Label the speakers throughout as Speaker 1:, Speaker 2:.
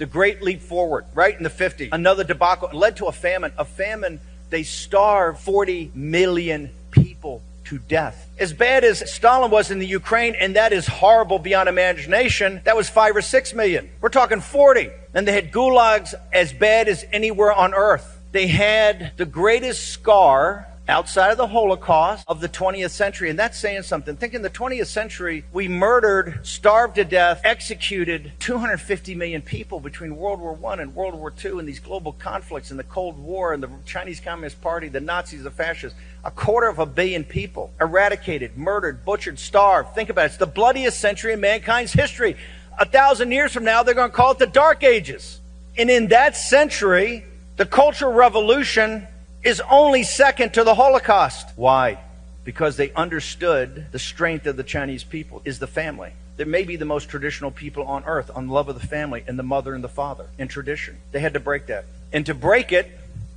Speaker 1: The Great Leap Forward, right in the 50s. Another debacle. It led to a famine. A famine, they starved 40 million people to death. As bad as Stalin was in the Ukraine, and that is horrible beyond imagination, that was 5 or 6 million. We're talking 40. And they had gulags as bad as anywhere on earth. They had the greatest scar outside of the Holocaust of the 20th century. And that's saying something. Think in the 20th century, we murdered, starved to death, executed 250 million people between World War I and World War II and these global conflicts and the Cold War and the Chinese Communist Party, the Nazis, the fascists. 250 million people eradicated, murdered, butchered, starved. Think about it. It's the bloodiest century in mankind's history. 1,000 years from now, they're going to call it the Dark Ages. And in that century, the Cultural Revolution is only second to the Holocaust. Why? Because they understood the strength of the Chinese people is the family. They may be the most traditional people on earth on love of the family and the mother and the father and tradition. They had to break that. And to break it,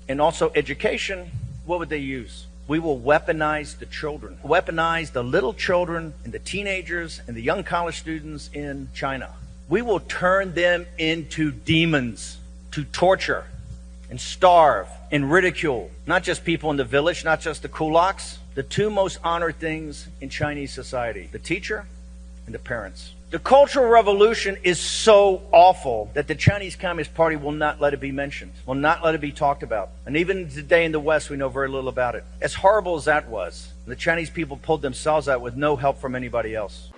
Speaker 1: and also education, what would they use? We will weaponize the children. Weaponize the little children and the teenagers and the young college students in China. We will turn them into demons to torture and starve and ridicule, not just people in the village, not just the kulaks, the two most honored things in Chinese society, the teacher and the parents. The Cultural Revolution is so awful that the Chinese Communist Party will not let it be mentioned, will not let it be talked about. And even today in the West, we know very little about it. As horrible as that was, the Chinese people pulled themselves out with no help from anybody else.